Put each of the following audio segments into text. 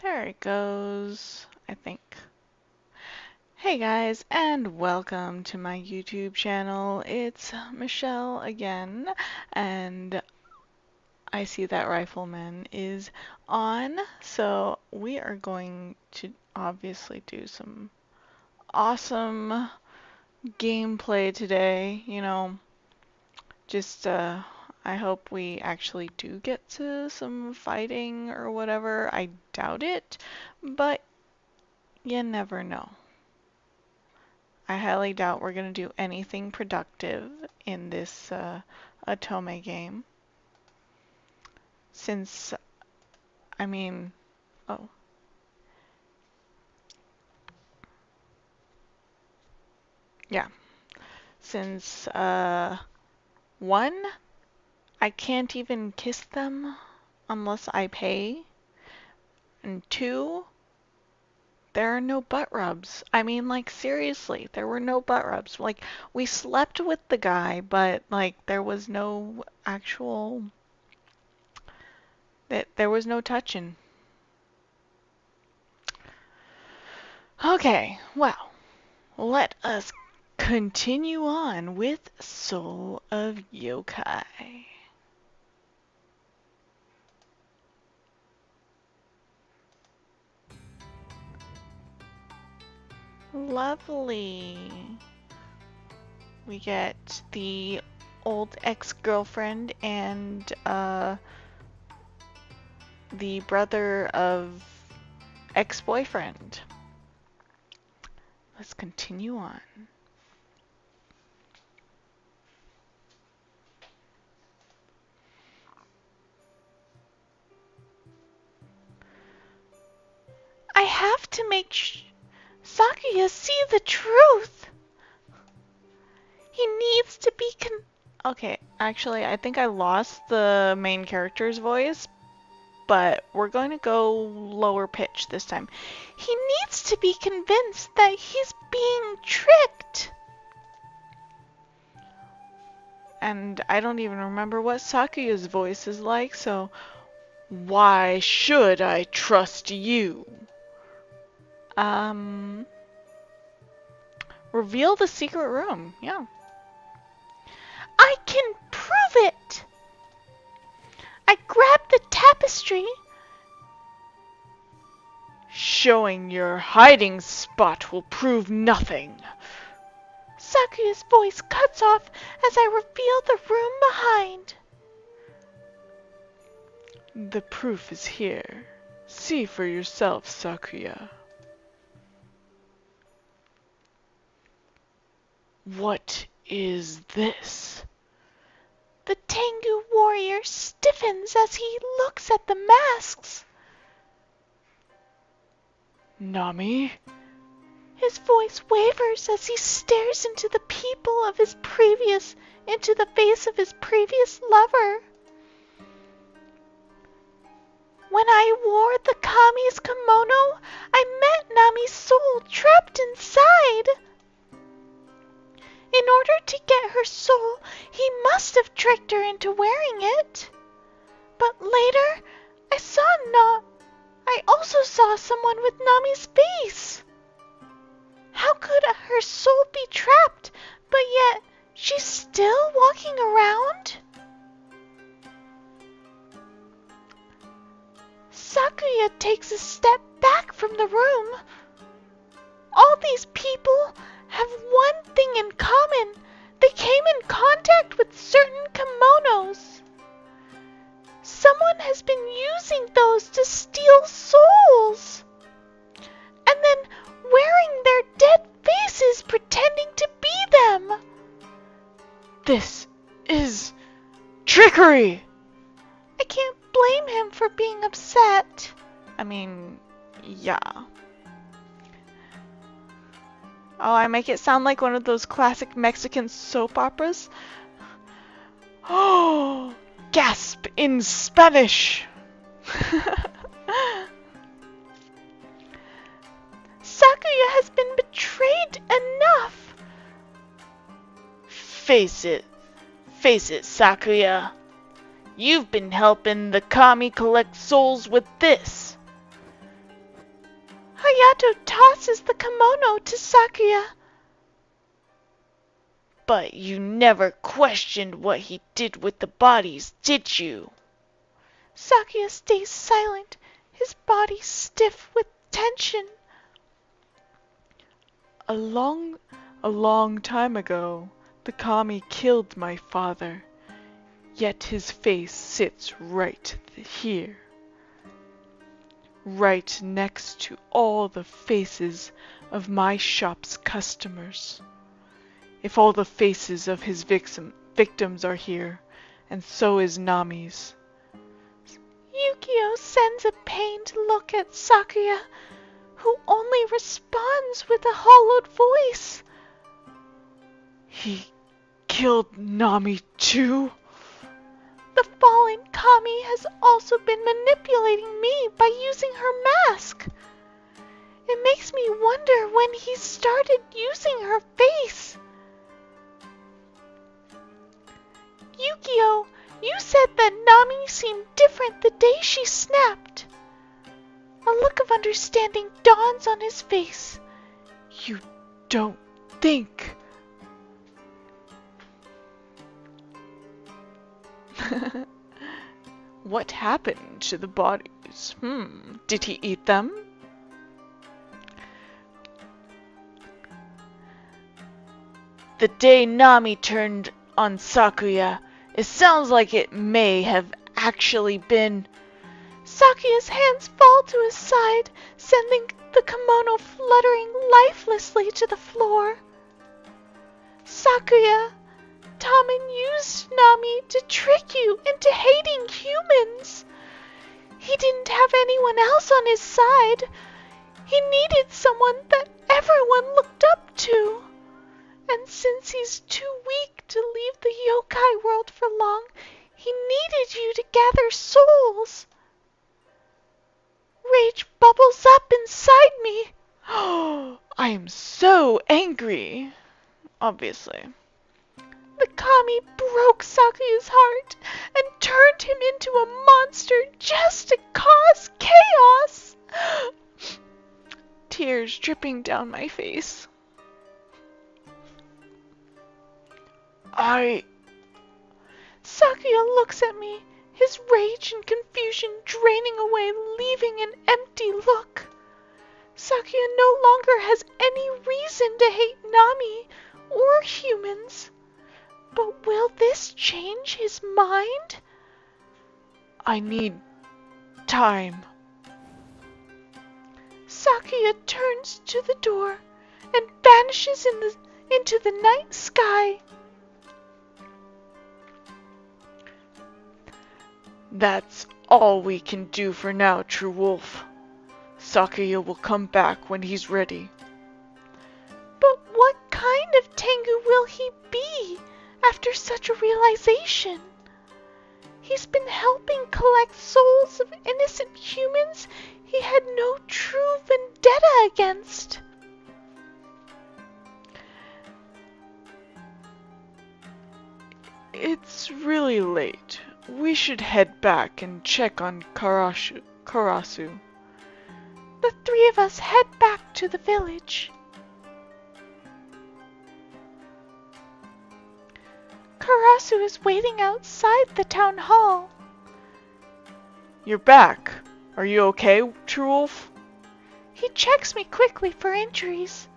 There it goes, I think. Hey guys, and welcome to my YouTube channel. It's Michelle again, and I see that Rifleman is on, so we are going to obviously do some awesome gameplay today. Just I hope we actually do get to some fighting or whatever. I doubt it, but you never know. I highly doubt we're going to do anything productive in this Otome game. Since, I mean, oh. Yeah. Since, one, I can't even kiss them unless I pay. And two, there are no butt rubs. I mean, like, seriously, there were no butt rubs. Like, we slept with the guy, but, like, there was no actual... There was no touching. Okay, well, let us continue on with Soul of Yokai. Lovely. We get the old ex-girlfriend and the brother of ex-boyfriend. Let's continue on. I have to make Sakuya see the truth. He needs to be Okay, actually, I think I lost the main character's voice, but we're going to go lower pitch this time. He needs to be convinced that he's being tricked. And I don't even remember what Sakuya's voice is like, so why should I trust you? Reveal the secret room. Yeah. I can prove it! I grabbed the tapestry. Showing your hiding spot will prove nothing. Sakuya's voice cuts off as I reveal the room behind. The proof is here. See for yourself, Sakuya. What is this? The Tengu warrior stiffens as he looks at the masks. Nami? His voice wavers as he stares into the face of his previous lover. When I wore the Kami's kimono, I met Nami's soul trapped inside. In order to get her soul, he must have tricked her into wearing it. But later, I also saw someone with Nami's face. How could her soul be trapped, but yet she's still walking around? Sakuya takes a step back from the room. All these people have one thing in common. They came in contact with certain kimonos. Someone has been using those to steal souls. And then wearing their dead faces pretending to be them. This is trickery. I can't blame him for being upset. I mean, yeah. Oh, I make it sound like one of those classic Mexican soap operas? Oh, gasp in Spanish! Sakuya has been betrayed enough! Face it, Sakuya. You've been helping the Kami collect souls with this. Hayato tosses the kimono to Sakuya. But you never questioned what he did with the bodies, did you? Sakuya stays silent, his body stiff with tension. A long time ago, the kami killed my father, yet his face sits right here, right next to all the faces of my shop's customers. If all the faces of his victims are here, and so is Nami's. Yukio sends a pained look at Sakuya, who only responds with a hollowed voice. He killed Nami too? The fallen kami has also been manipulating me by using her mask. It makes me wonder when he started using her face. Yukio, you said that Nami seemed different the day she snapped. A look of understanding dawns on his face. You don't think... What happened to the bodies? Did he eat them? The day Nami turned on Sakuya, it sounds like it may have actually been... Sakuya's hands fall to his side, sending the kimono fluttering lifelessly to the floor. Sakuya, Taman used Nami to trick you into hating humans. He didn't have anyone else on his side. He needed someone that everyone looked up to. And since he's too weak to leave the yokai world for long, he needed you to gather souls. Rage bubbles up inside me. I am so angry. Obviously. The kami broke Sakuya's heart and turned him into a monster just to cause chaos. Tears dripping down my face. Sakuya looks at me, his rage and confusion draining away, leaving an empty look. Sakuya no longer has any reason to hate Nami or humans. But will this change his mind? I need time. Sakuya turns to the door and vanishes into the night sky. That's all we can do for now, True Wolf. Sakuya will come back when he's ready. But what kind of Tengu will he be after such a realization? He's been helping collect souls of innocent humans he had no true vendetta against. It's really late. We should head back and check on Karasu. The three of us head back to the village. Karasu is waiting outside the town hall. You're back. Are you okay, True Wolf? He checks me quickly for injuries.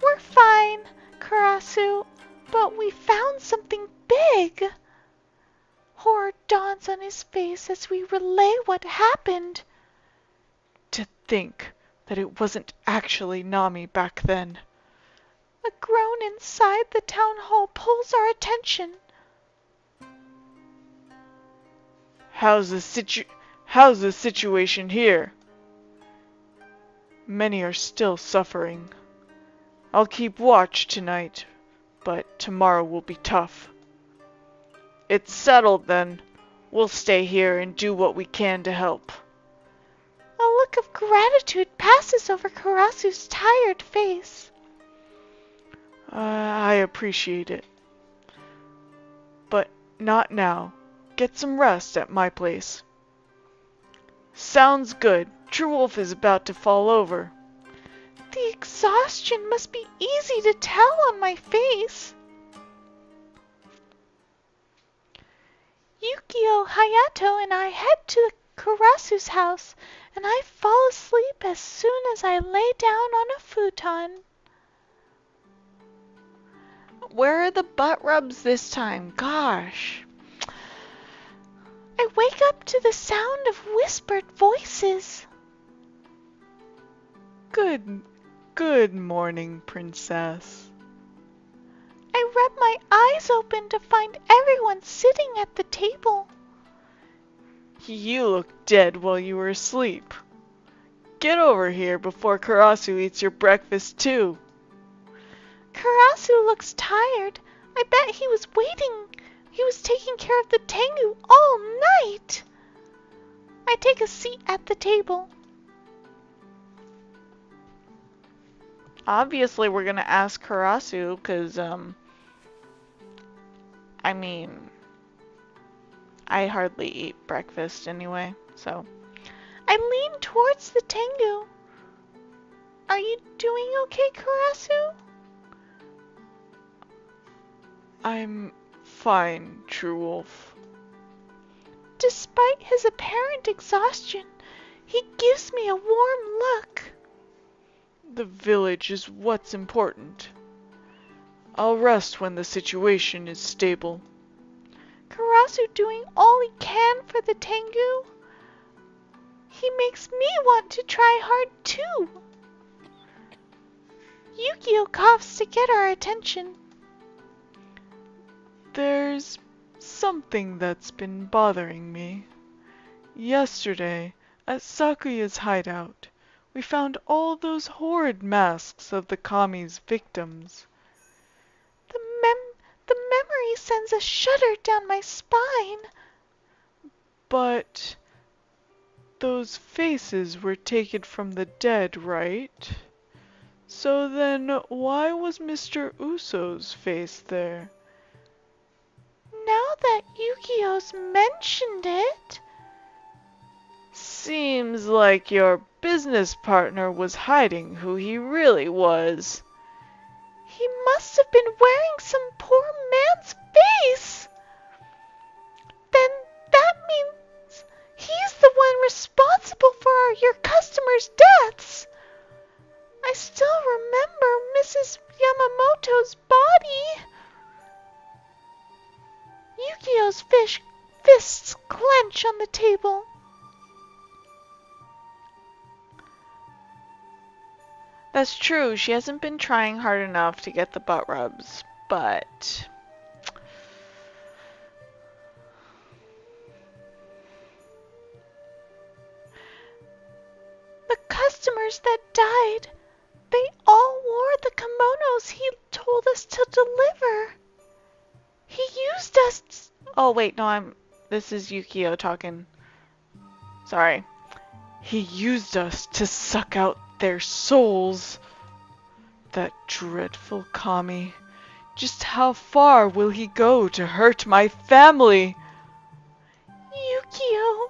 We're fine, Karasu, but we found something big. Horror dawns on his face as we relay what happened. To think that it wasn't actually Nami back then. A groan inside the town hall pulls our attention. How's the situation here? Many are still suffering. I'll keep watch tonight, but tomorrow will be tough. It's settled then. We'll stay here and do what we can to help. A look of gratitude passes over Karasu's tired face. I appreciate it. But not now. Get some rest at my place. Sounds good, True Wolf is about to fall over. The exhaustion must be easy to tell on my face. Yukio, Hayato, and I head to the Kurasu's house, and I fall asleep as soon as I lay down on a futon. Where are the butt rubs this time? Gosh. I wake up to the sound of whispered voices. Good morning, princess. I rub my eyes open to find everyone sitting at the table. You look dead while you were asleep. Get over here before Karasu eats your breakfast too. Karasu looks tired. I bet he was waiting. He was taking care of the Tengu all night. I take a seat at the table. Obviously, we're gonna ask Karasu, because, I mean, I hardly eat breakfast anyway, so. I lean towards the Tengu. Are you doing okay, Karasu? I'm fine, True Wolf. Despite his apparent exhaustion, he gives me a warm look. The village is what's important. I'll rest when the situation is stable. Karasu doing all he can for the Tengu. He makes me want to try hard too. Yukio coughs to get our attention. There's something that's been bothering me. Yesterday, at Sakuya's hideout, we found all those horrid masks of the kami's victims. The memory sends a shudder down my spine. But those faces were taken from the dead, right? So then why was Mr. Uso's face there? Now that Yukio's mentioned it, Seems like your business partner was hiding who he really was. he must have been wearing some poor man's face. Then that means he's the one responsible for your customers' deaths. I still remember Mrs. Yamamoto's body. Yukio's fists clench on the table. That's true, she hasn't been trying hard enough to get the butt rubs, but... The customers that died, they all wore the kimonos he told us to deliver. He used us. Oh, wait, no, this is Yukio talking. Sorry. He used us to suck out their souls. That dreadful kami. Just how far will he go to hurt my family? Yukio.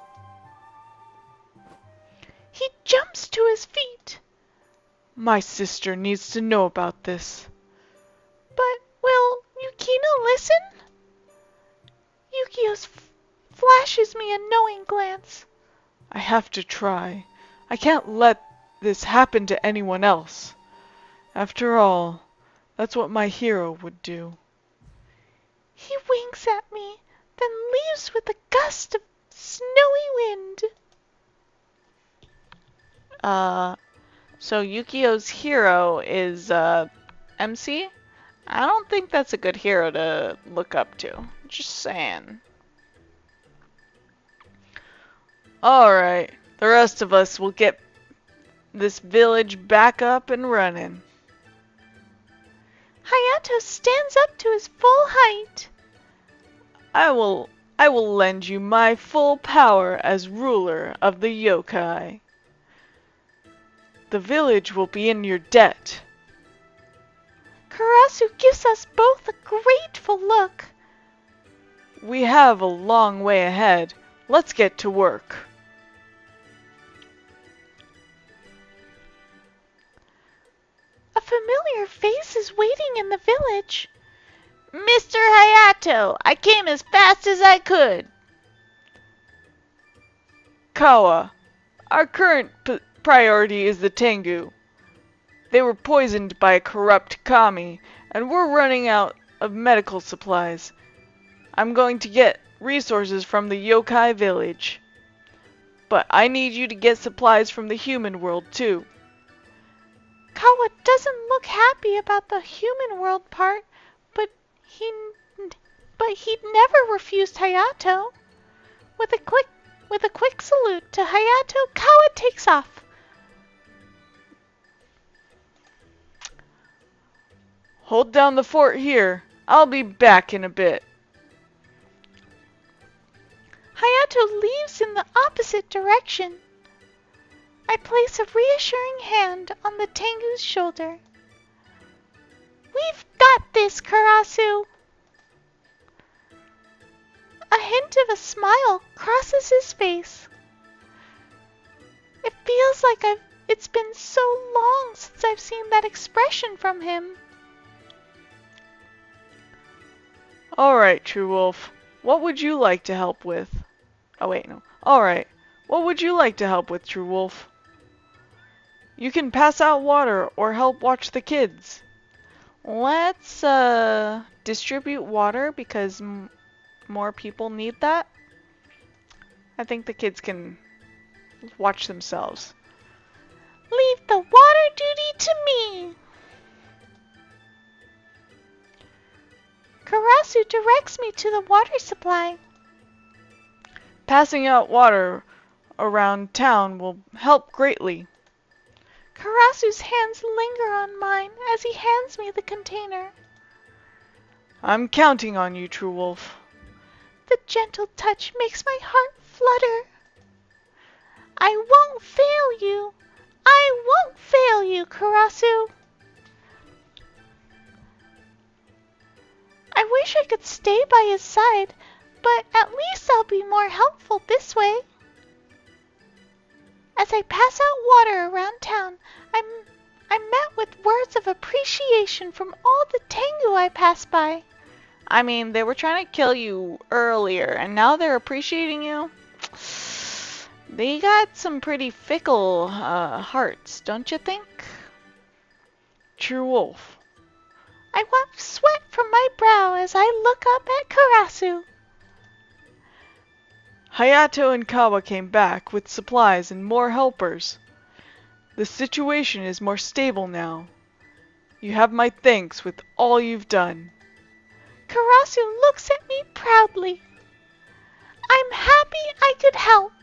He jumps to his feet. My sister needs to know about this. But will Yukino listen? Yukio flashes me a knowing glance. I have to try. I can't let this happen to anyone else. After all, that's what my hero would do. He winks at me, then leaves with a gust of snowy wind. So Yukio's hero is, MC? I don't think that's a good hero to look up to. Just saying. Alright, the rest of us will get this village back up and running. Hayato stands up to his full height. I will lend you my full power as ruler of the yokai. The village will be in your debt. Karasu gives us both a grateful look. We have a long way ahead. Let's get to work. familiar face is waiting in the village. Mr. Hayato, I came as fast as I could. Kawa, our current priority is the Tengu. They were poisoned by a corrupt kami, and we're running out of medical supplies. I'm going to get resources from the Yokai village. But I need you to get supplies from the human world too. Kawa doesn't look happy about the human world part, but he'd never refused Hayato. With a quick salute to Hayato, Kawa takes off. Hold down the fort here. I'll be back in a bit. Hayato leaves in the opposite direction. I place a reassuring hand on the Tengu's shoulder. We've got this, Karasu. A hint of a smile crosses his face. It feels like it's been so long since I've seen that expression from him. Alright, True Wolf. What would you like to help with? Oh wait, no. Alright. What would you like to help with, True Wolf? You can pass out water or help watch the kids. Let's distribute water because more people need that. I think the kids can watch themselves. Leave the water duty to me. Karasu directs me to the water supply. Passing out water around town will help greatly. Karasu's hands linger on mine as he hands me the container. I'm counting on you, True Wolf. The gentle touch makes my heart flutter. I won't fail you. I won't fail you, Karasu. I wish I could stay by his side, but at least I'll be more helpful this way. As I pass out water around town, I'm met with words of appreciation from all the Tengu I pass by. I mean, they were trying to kill you earlier, and now they're appreciating you? They got some pretty fickle hearts, don't you think? True Wolf. I wipe sweat from my brow as I look up at Karasu. Hayato and Kawa came back with supplies and more helpers. The situation is more stable now. You have my thanks with all you've done. Karasu looks at me proudly. I'm happy I could help.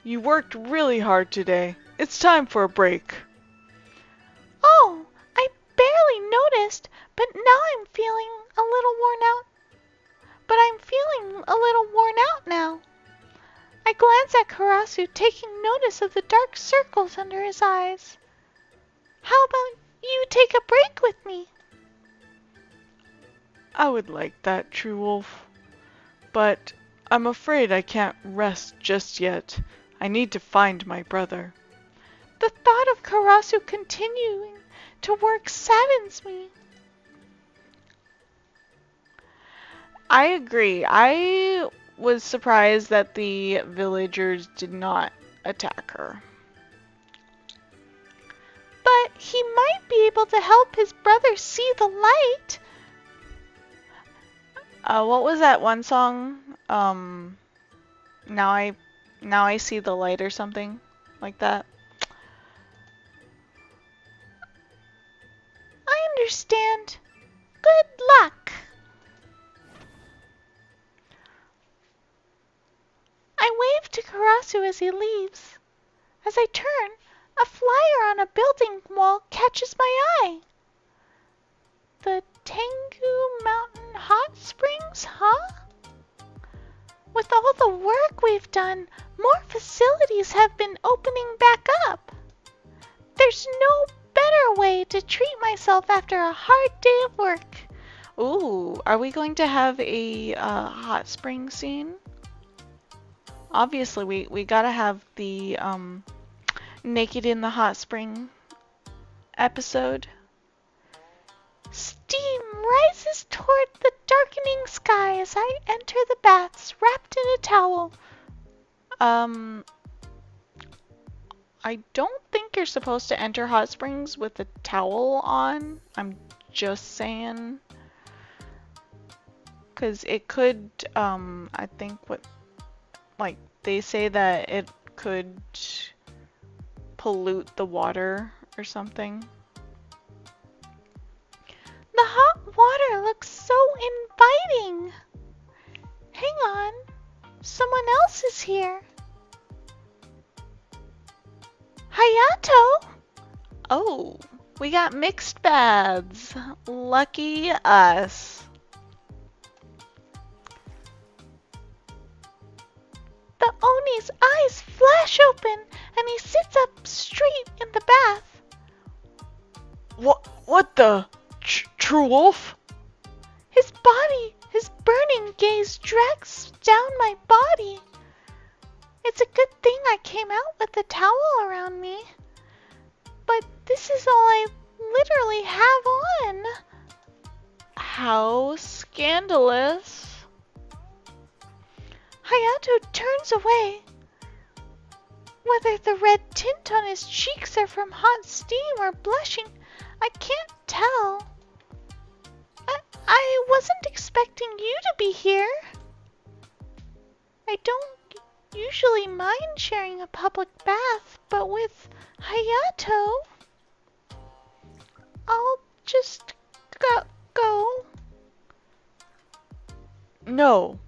You worked really hard today. It's time for a break. Oh, I barely noticed, but now I'm feeling a little worn out. But I'm feeling a little worn out now. I glance at Karasu, taking notice of the dark circles under his eyes. How about you take a break with me? I would like that, True Wolf. But I'm afraid I can't rest just yet. I need to find my brother. The thought of Karasu continuing to work saddens me. I agree. I was surprised that the villagers did not attack her. But he might be able to help his brother see the light. What was that one song? Now I see the light or something like that. I understand. Good luck. I wave to Karasu as he leaves. As I turn, a flyer on a building wall catches my eye. The Tengu Mountain Hot Springs, huh? With all the work we've done, more facilities have been opening back up. There's no better way to treat myself after a hard day of work. Ooh, are we going to have a hot spring scene? Obviously, we gotta have the naked in the hot spring episode. Steam rises toward the darkening sky as I enter the baths, wrapped in a towel. I don't think you're supposed to enter hot springs with a towel on. I'm just saying. Because it could, I think like, they say that it could pollute the water or something. The hot water looks so inviting. Hang on, someone else is here. Hayato! Oh, we got mixed baths. Lucky us. The Oni's eyes flash open and he sits up straight in the bath. What the? True wolf? His burning gaze drags down my body. It's a good thing I came out with a towel around me. But this is all I literally have on. How scandalous. Hayato turns away. Whether the red tint on his cheeks are from hot steam or blushing, I can't tell. I wasn't expecting you to be here. I don't usually mind sharing a public bath, but with Hayato, I'll just go. No.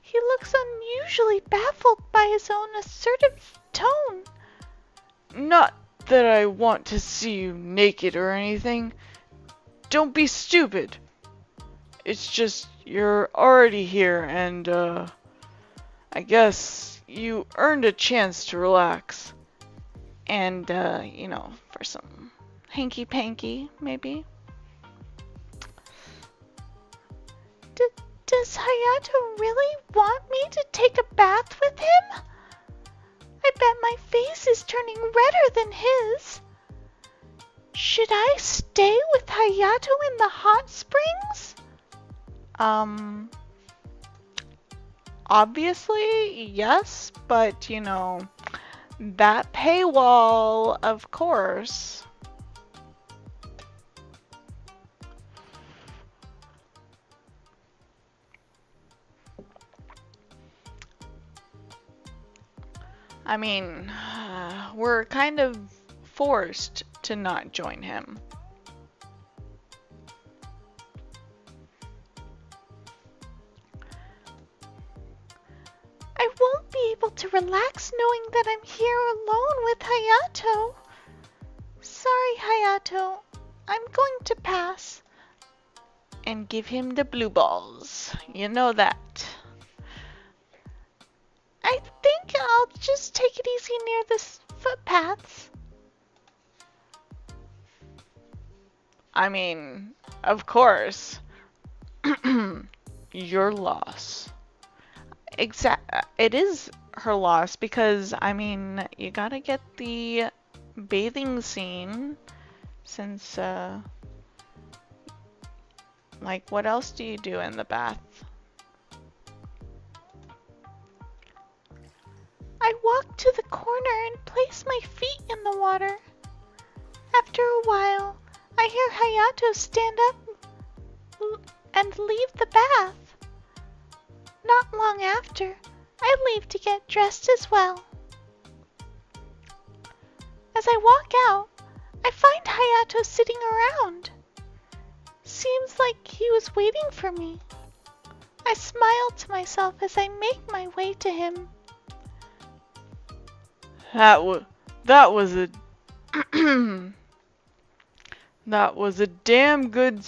He looks unusually baffled by his own assertive tone. Not that I want to see you naked or anything. Don't be stupid. It's just you're already here and, I guess you earned a chance to relax. And, for some hanky-panky, maybe. Does Hayato really want me to take a bath with him? I bet my face is turning redder than his. Should I stay with Hayato in the hot springs? Obviously, yes, but, that paywall, of course. I mean, we're kind of forced to not join him. I won't be able to relax knowing that I'm here alone with Hayato. Sorry, Hayato. I'm going to pass. And give him the blue balls. You know that. I think I'll just take it easy near the footpaths. I mean, of course. Your loss. It is her loss because, I mean, you gotta get the bathing scene since, like, what else do you do in the bath? I walk to the corner and place my feet in the water. After a while, I hear Hayato stand up and leave the bath. Not long after, I leave to get dressed as well. As I walk out, I find Hayato sitting around. Seems like he was waiting for me. I smile to myself as I make my way to him. That was a that was a damn good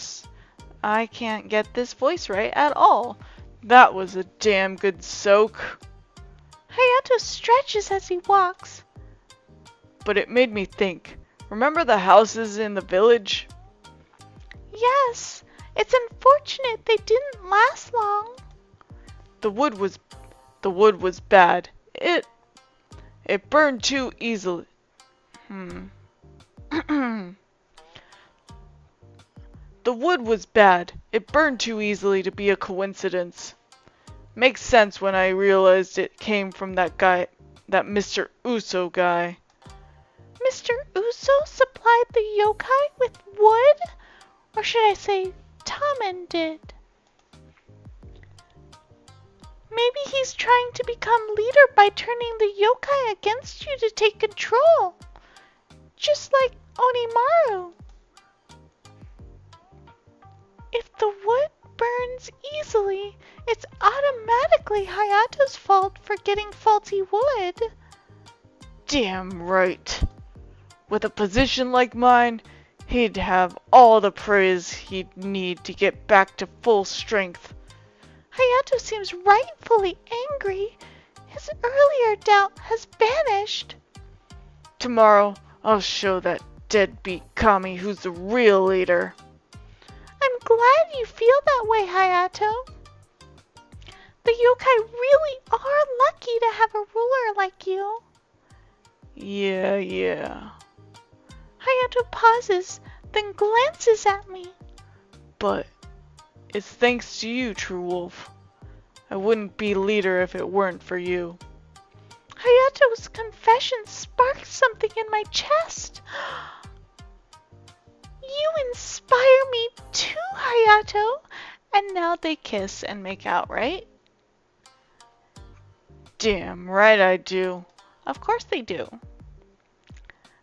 I can't get this voice right at all. That was a damn good soak. Hayato stretches as he walks. But it made me think. Remember the houses in the village? Yes, it's unfortunate they didn't last long. The wood was bad. It burned too easily. The wood was bad. It burned too easily to be a coincidence. Makes sense when I realized it came from that guy, that Mr. Uso guy. Mr. Uso supplied the yokai with wood? Or should I say, Tommen did? Maybe he's trying to become leader by turning the yokai against you to take control. Just like Onimaru. If the wood burns easily, it's automatically Hayato's fault for getting faulty wood. Damn right. With a position like mine, he'd have all the praise he'd need to get back to full strength. Hayato seems rightfully angry. His earlier doubt has vanished. Tomorrow, I'll show that deadbeat Kami who's the real leader. I'm glad you feel that way, Hayato. The yokai really are lucky to have a ruler like you. Yeah. Hayato pauses, then glances at me. But it's thanks to you, True Wolf. I wouldn't be leader if it weren't for you. Hayato's confession sparked something in my chest. You inspire me too, Hayato. And now they kiss and make out, right? Damn right I do. Of course they do.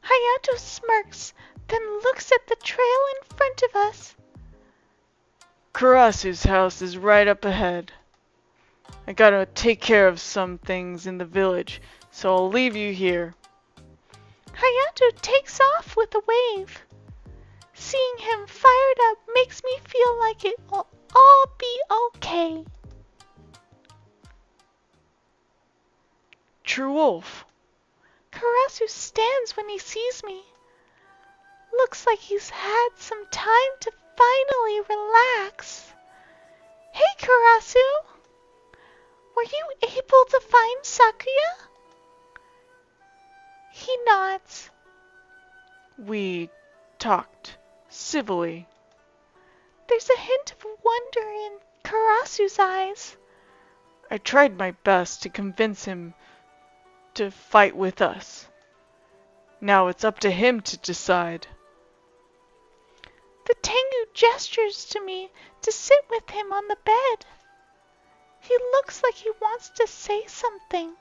Hayato smirks, then looks at the trail in front of us. Karasu's house is right up ahead. I gotta take care of some things in the village, so I'll leave you here. Hayato takes off with a wave. Seeing him fired up makes me feel like it will all be okay. True Wolf. Karasu stands when he sees me. Looks like he's had some time to finally relax. Hey, Karasu! Were you able to find Sakuya? He nods. We talked civilly. There's a hint of wonder in Karasu's eyes. I tried my best to convince him to fight with us. Now it's up to him to decide. The Tengu gestures to me to sit with him on the bed. He looks like he wants to say something.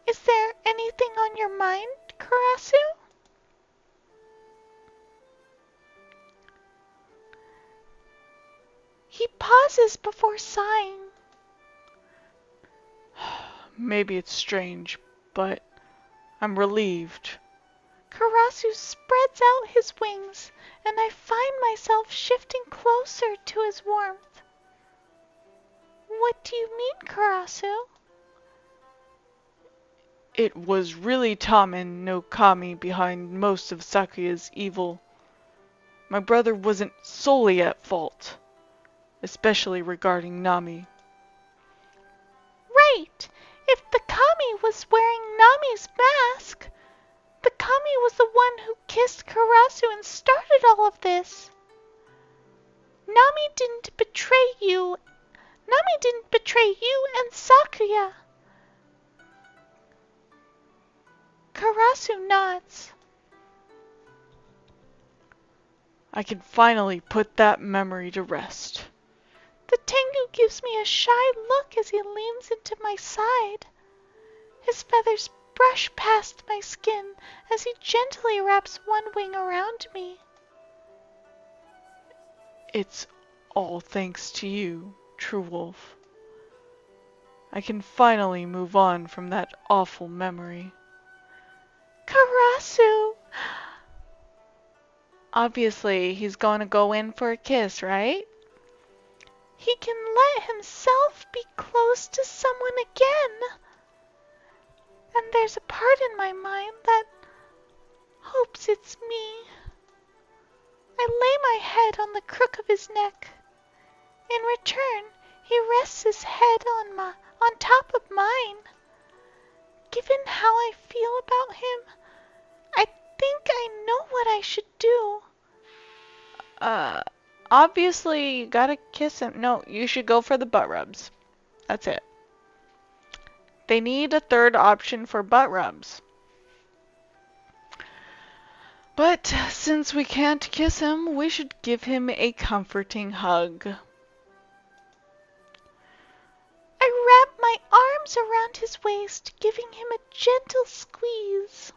Is there anything on your mind, Karasu? He pauses before sighing. Maybe it's strange, but I'm relieved. Karasu spreads out his wings, and I find myself shifting closer to his warmth. What do you mean, Karasu? It was really Tommen no Kami behind most of Sakuya's evil. My brother wasn't solely at fault, especially regarding Nami. Right! If the Kami was wearing Nami's mask, the Kami was the one who kissed Karasu and started all of this. Nami didn't betray you. Nami didn't betray you and Sakuya. Karasu nods. I can finally put that memory to rest. The Tengu gives me a shy look as he leans into my side. His feathers brush past my skin as he gently wraps one wing around me. It's all thanks to you, True Wolf. I can finally move on from that awful memory. Karasu! Obviously, he's going to go in for a kiss, right? He can let himself be close to someone again. And there's a part in my mind that hopes it's me. I lay my head on the crook of his neck. In return, he rests his head on top of mine. given how I feel about him, I think I know what I should do. Uh, obviously, you gotta kiss him. No, you should go for the butt rubs. That's it. They need a third option for butt rubs. But since we can't kiss him, we should give him a comforting hug. I wrap my arms around his waist, giving him a gentle squeeze.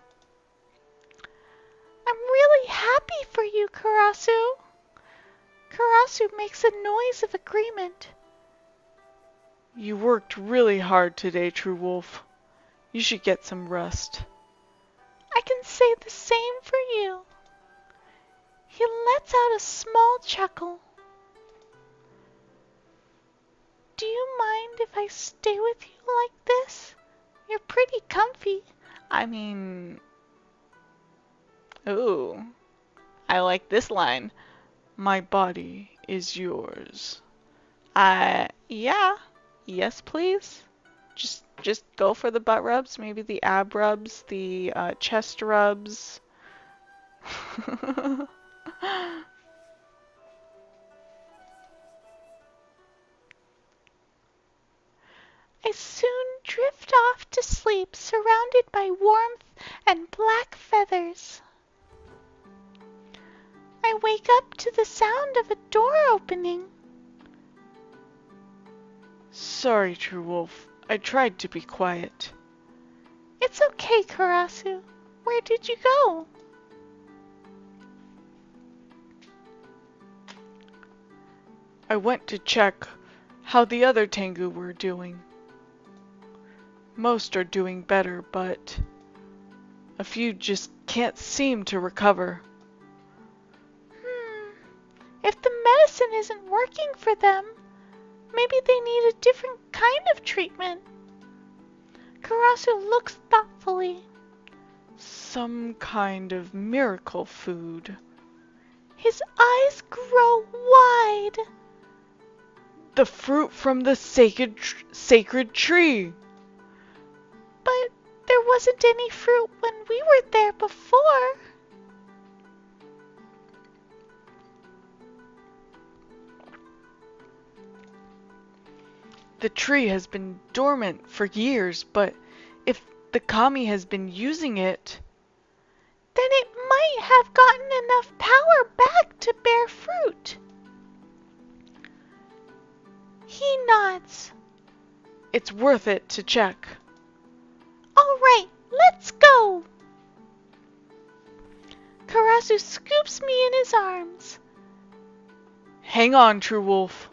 I'm really happy for you, Karasu. Karasu makes a noise of agreement. You worked really hard today, True Wolf. You should get some rest. I can say the same for you. He lets out a small chuckle. Do you mind if I stay with you like this? You're pretty comfy. I mean... Ooh. I like this line. My body is yours. Yeah. Yes, please. Just go for the butt rubs, maybe the ab rubs, the chest rubs. I soon drift off to sleep, surrounded by warmth and black feathers. I wake up to the sound of a door opening. Sorry, True Wolf. I tried to be quiet. It's okay, Karasu. Where did you go? I went to check how the other Tengu were doing. Most are doing better, but a few just can't seem to recover. If the medicine isn't working for them, maybe they need a different kind of treatment. Karasu looks thoughtfully. Some kind of miracle food. His eyes grow wide. The fruit from the sacred tree. But there wasn't any fruit when we were there before. The tree has been dormant for years, but if the kami has been using it, then it might have gotten enough power back to bear fruit. He nods. it's worth it to check. All right, let's go. Karasu scoops me in his arms. Hang on, True Wolf.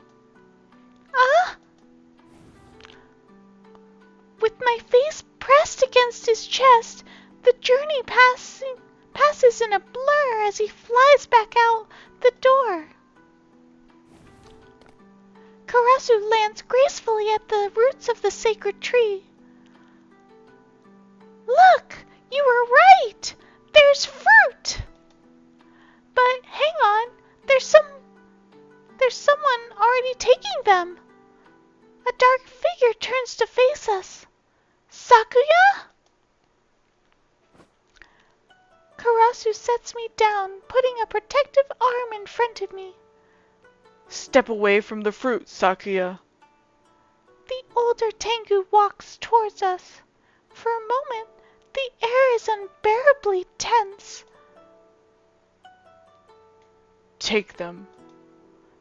With my face pressed against his chest, the journey passes in a blur as he flies back out the door. Karasu lands gracefully at the roots of the sacred tree. Look, you were right. There's fruit. But hang on, there's someone already taking them. A dark figure turns to face us. Sakuya? Karasu sets me down, putting a protective arm in front of me. Step away from the fruit, Sakuya. The older Tengu walks towards us. For a moment, the air is unbearably tense. Take them.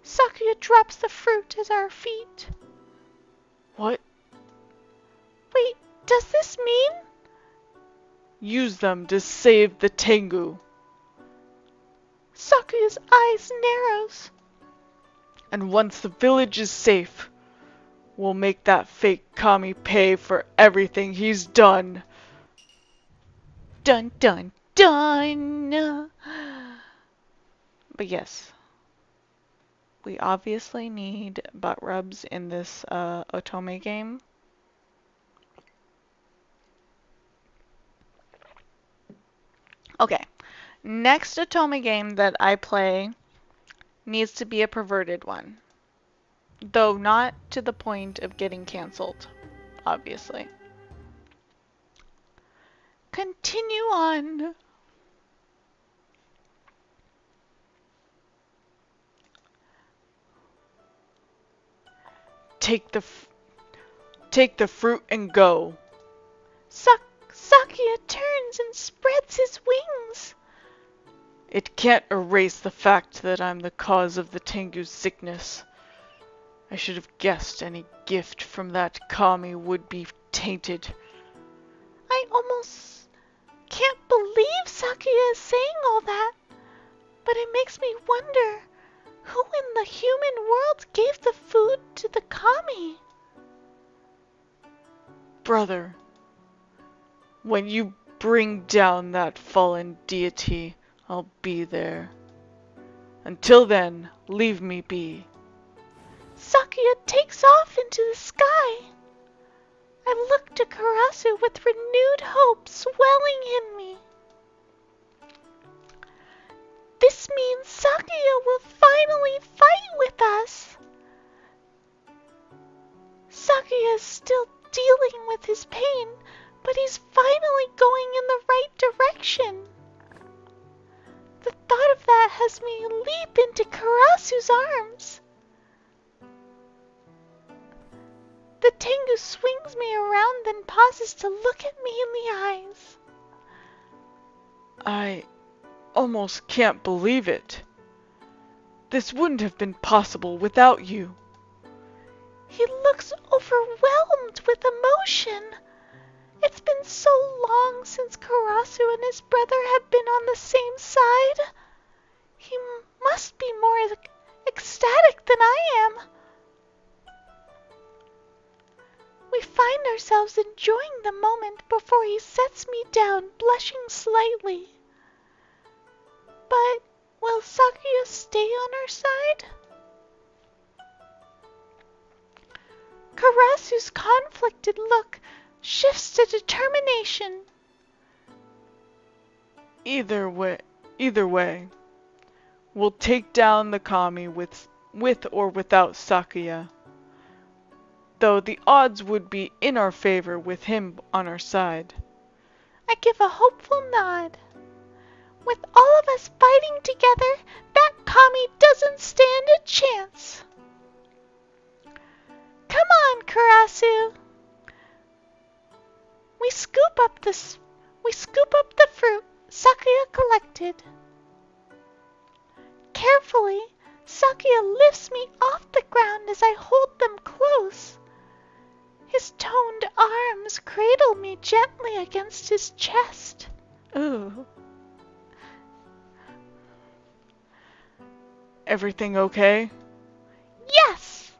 Sakuya drops the fruit at our feet. What? Wait, does this mean? Use them to save the Tengu. Sakuya's eyes narrows. And once the village is safe, we'll make that fake kami pay for everything he's done. Dun dun dun! But yes, we obviously need butt rubs in this Otome game. Okay, next Otome game that I play needs to be a perverted one. Though not to the point of getting cancelled, obviously. continue on. Take the fruit and go. Sakia turns and spreads his wings. It can't erase the fact that I'm the cause of the Tengu's sickness. I should have guessed any gift from that kami would be tainted. I almost can't believe Sakia is saying all that. But it makes me wonder, who in the human world gave the food to the kami? Brother, when you bring down that fallen deity, I'll be there. Until then, leave me be. Sakia takes off into the sky. I look to Karasu with renewed hope swelling in me. This means Sakia will finally fight with us. Sakia is still dealing with his pain, but he's finally going in the right direction. The thought of that has me leap into Karasu's arms. The Tengu swings me around, then pauses to look at me in the eyes. I almost can't believe it. This wouldn't have been possible without you. He looks overwhelmed with emotion. It's been so long since Karasu and his brother have been on the same side. He must be more ecstatic than I am. We find ourselves enjoying the moment before he sets me down, blushing slightly. But will Sakuya stay on our side? Karasu's conflicted look shifts to determination. Either way, we'll take down the kami with or without Sakuya. Though the odds would be in our favor with him on our side. I give a hopeful nod. With all of us fighting together, that kami doesn't stand a chance. Come on, Karasu. We scoop up the fruit Sakuya collected. Carefully, Sakuya lifts me off the ground as I hold them close. His toned arms cradle me gently against his chest. Ooh. Everything okay? Yes!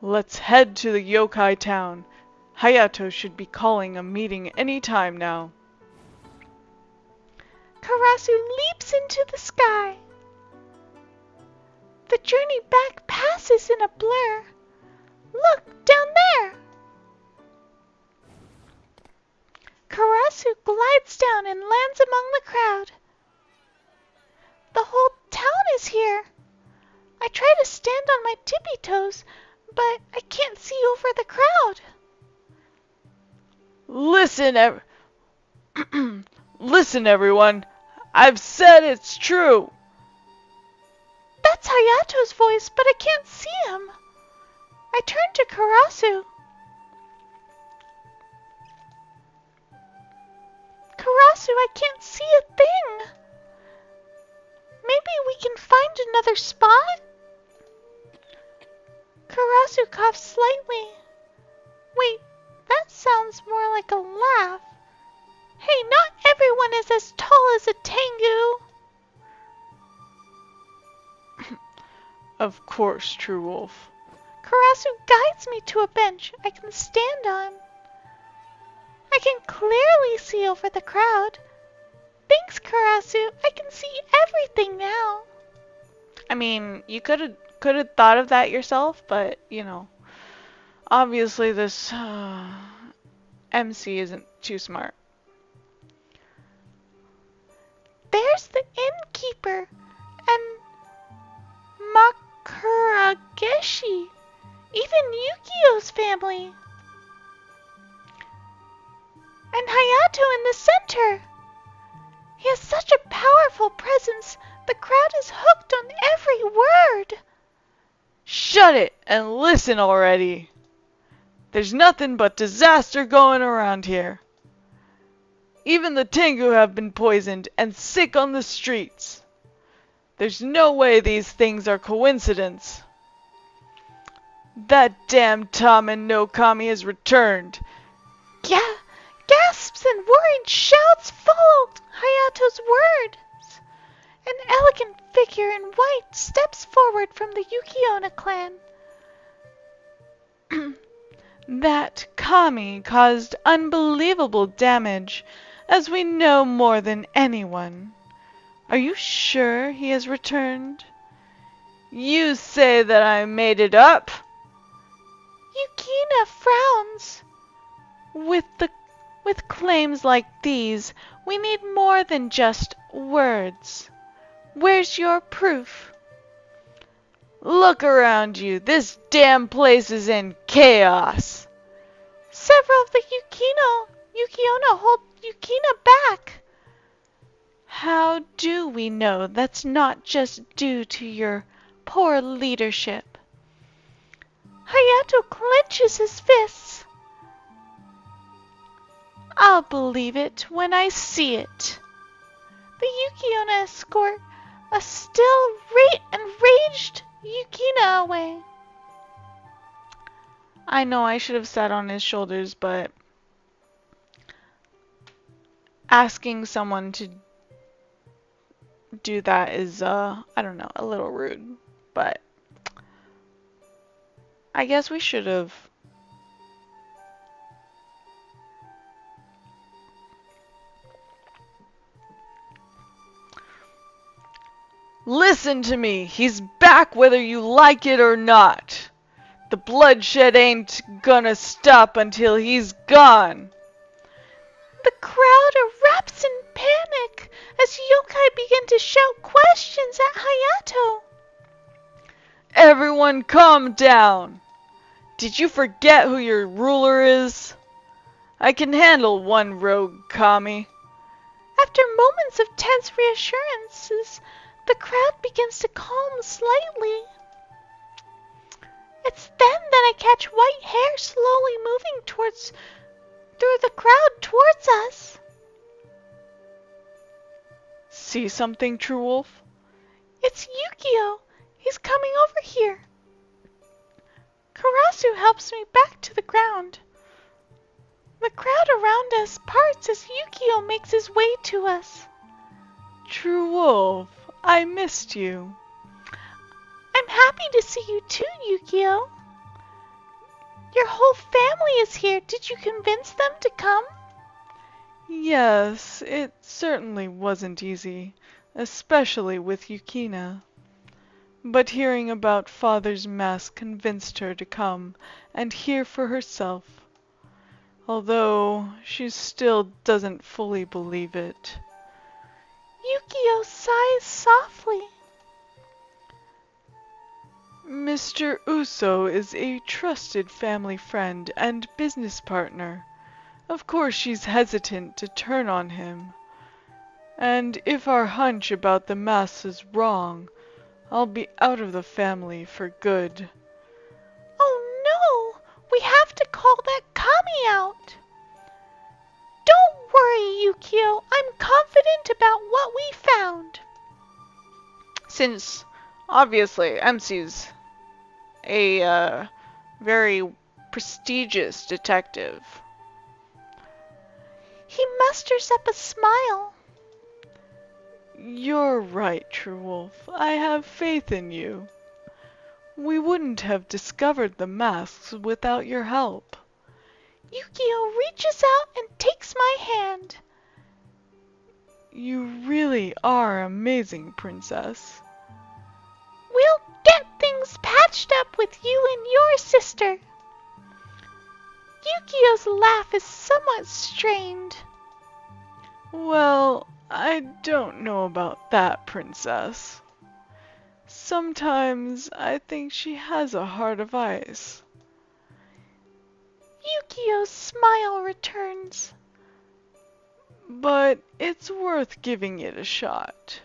Let's head to the Yokai town. Hayato should be calling a meeting any time now. Karasu leaps into the sky. The journey back passes in a blur. Look, down there! Karasu glides down and lands among the crowd. The whole town is here. I try to stand on my tippy toes, but I can't see over the crowd. Listen, everyone. I've said it's true. That's Hayato's voice, but I can't see him. I turn to Karasu. Karasu, I can't see a thing. Maybe we can find another spot? Karasu coughs slightly. Wait, that sounds more like a laugh. Hey, not everyone is as tall as a Tengu. Of course, True Wolf. Karasu guides me to a bench I can stand on. I can clearly see over the crowd. Thanks, Karasu. I can see everything now. I mean, you could have thought of that yourself, but, you know, obviously this MC isn't too smart. There's the innkeeper and Makurageshi, even Yukio's family. Hayato in the center. He has such a powerful presence, the crowd is hooked on every word. Shut it and listen already. There's nothing but disaster going around here. Even the Tengu have been poisoned and sick on the streets. There's no way these things are coincidence. That damn Tamen no Kami has returned. Gasps and worried shouts followed Hayato's words. An elegant figure in white steps forward from the Yukiona clan. That Kami caused unbelievable damage, as we know more than anyone. Are you sure he has returned? You say that I made it up? Yukina frowns. With claims like these, we need more than just words. Where's your proof? Look around you. This damn place is in chaos. Several of the Yukiona hold Yukina back. How do we know that's not just due to your poor leadership? Hayato clenches his fists. I'll believe it when I see it. The Yukiona escort a still enraged Yukina away. I know I should have sat on his shoulders, but asking someone to do that is, I don't know, a little rude. But I guess we should have. Listen to me. He's back whether you like it or not. The bloodshed ain't gonna stop until he's gone. The crowd erupts in panic as Yokai begin to shout questions at Hayato. Everyone calm down. Did you forget who your ruler is? I can handle one rogue Kami. After moments of tense reassurances, the crowd begins to calm slightly. It's then that I catch white hair slowly moving through the crowd towards us. See something, True Wolf? It's Yukio. He's coming over here. Karasu helps me back to the ground. The crowd around us parts as Yukio makes his way to us. True Wolf, I missed you. I'm happy to see you too, Yukio. Your whole family is here. Did you convince them to come? Yes, it certainly wasn't easy, especially with Yukina. But hearing about Father's mass convinced her to come and hear for herself, although she still doesn't fully believe it. Yukio sighs softly. Mr. Uso is a trusted family friend and business partner. Of course she's hesitant to turn on him. And if our hunch about the mass is wrong, I'll be out of the family for good. Oh no! We have to call that Kami out! Don't worry, Yukio. I'm confident about what we found. Since, obviously, MC's a very prestigious detective. He musters up a smile. You're right, True Wolf. I have faith in you. We wouldn't have discovered the masks without your help. Yukio reaches out and takes my hand. You really are amazing, Princess. We'll get things patched up with you and your sister. Yukio's laugh is somewhat strained. Well, I don't know about that, Princess. Sometimes I think she has a heart of ice. Yukio's smile returns. but it's worth giving it a shot.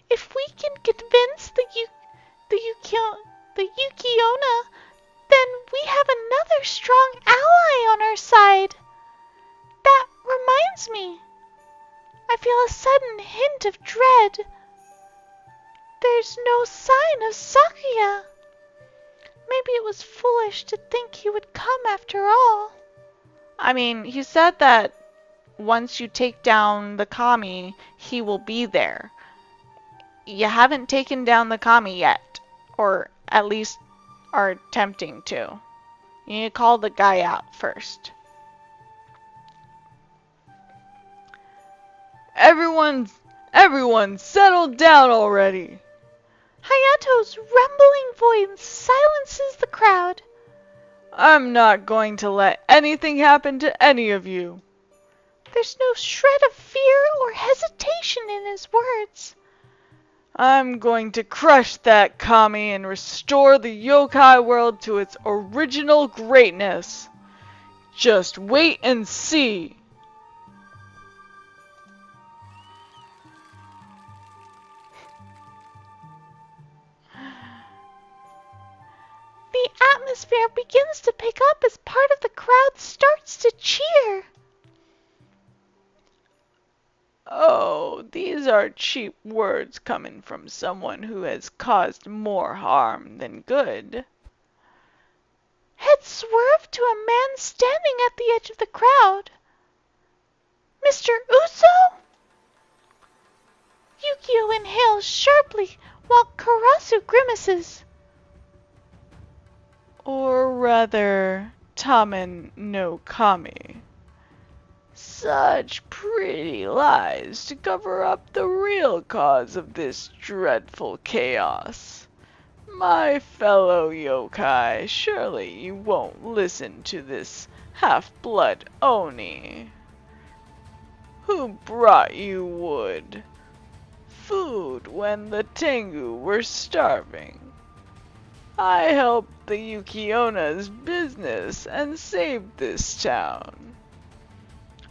If we can convince the Yukiona, then we have another strong ally on our side. That reminds me. I feel a sudden hint of dread. There's no sign of Sakuya. Maybe it was foolish to think he would come after all. I mean, he said that once you take down the kami, he will be there. You haven't taken down the kami yet, or at least are attempting to. You need to call the guy out first. Everyone settle down already. Hayato's rumbling voice silences the crowd. I'm not going to let anything happen to any of you. There's no shred of fear or hesitation in his words. I'm going to crush that kami and restore the yokai world to its original greatness. Just wait and see. The atmosphere begins to pick up as part of the crowd starts to cheer. Oh, these are cheap words coming from someone who has caused more harm than good. Heads swerve to a man standing at the edge of the crowd. Mr. Uso? Yukio inhales sharply while Karasu grimaces. Or rather, Tamen no Kami. Such pretty lies to cover up the real cause of this dreadful chaos. My fellow yokai, surely you won't listen to this half-blood Oni. Who brought you wood? Food when the Tengu were starving. I helped the Yukiona's business and saved this town.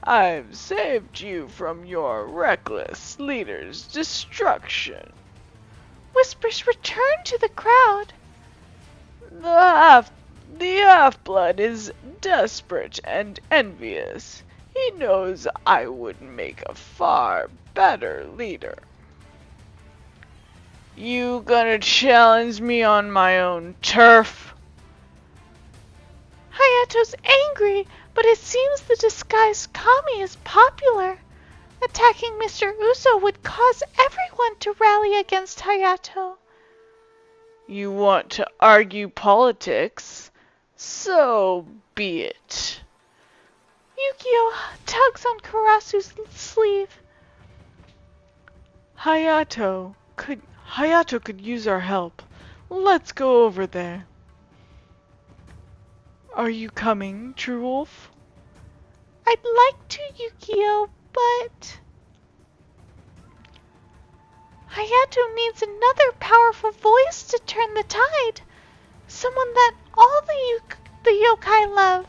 I've saved you from your reckless leader's destruction. Whispers return to the crowd. The half-blood is desperate and envious. He knows I would make a far better leader. You gonna challenge me on my own turf? Hayato's angry, but it seems the disguised kami is popular. Attacking Mr. Uso would cause everyone to rally against Hayato. You want to argue politics? So be it. Yukio tugs on Karasu's sleeve. Hayato could use our help. Let's go over there. Are you coming, True Wolf? I'd like to, Yukio, but... Hayato needs another powerful voice to turn the tide. Someone that all the yokai love.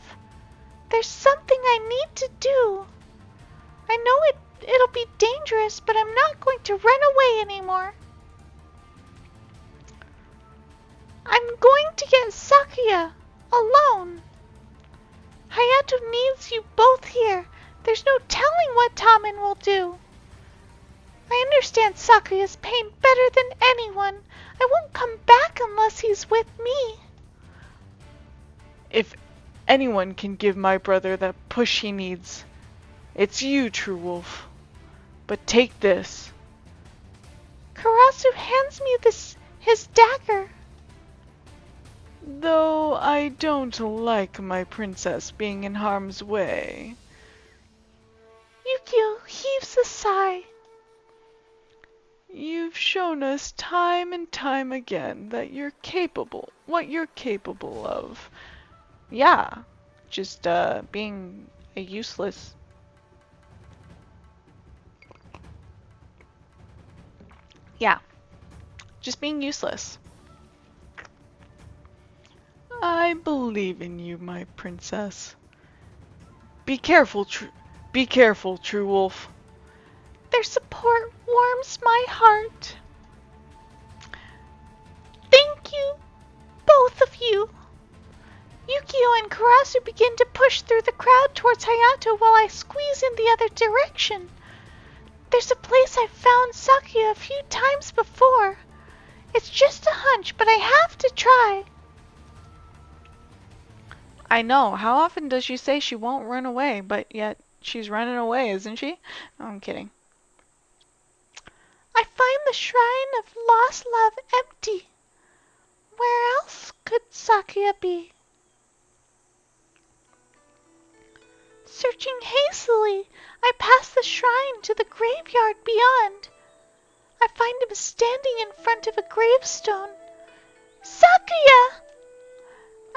There's something I need to do. I know it'll be dangerous, but I'm not going to run away anymore. I'm going to get Sakuya alone. Hayato needs you both here. There's no telling what Tamen will do. I understand Sakuya's pain better than anyone. I won't come back unless he's with me. If anyone can give my brother that push he needs, it's you, True Wolf. But take this. Karasu hands me his dagger. Though I don't like my princess being in harm's way. Yukio heaves a sigh. You've shown us time and time again that you're capable, what you're capable of. Yeah, just being a useless. Yeah, just being useless. I believe in you, my princess. Be careful, Be careful, True Wolf. Their support warms my heart. Thank you, both of you. Yukio and Karasu begin to push through the crowd towards Hayato while I squeeze in the other direction. There's a place I've found Sakuya a few times before. It's just a hunch, but I have to try. I know. How often does she say she won't run away, but yet she's running away, isn't she? No, I'm kidding. I find the shrine of lost love empty. Where else could Sakuya be? Searching hastily, I pass the shrine to the graveyard beyond. I find him standing in front of a gravestone. Sakuya!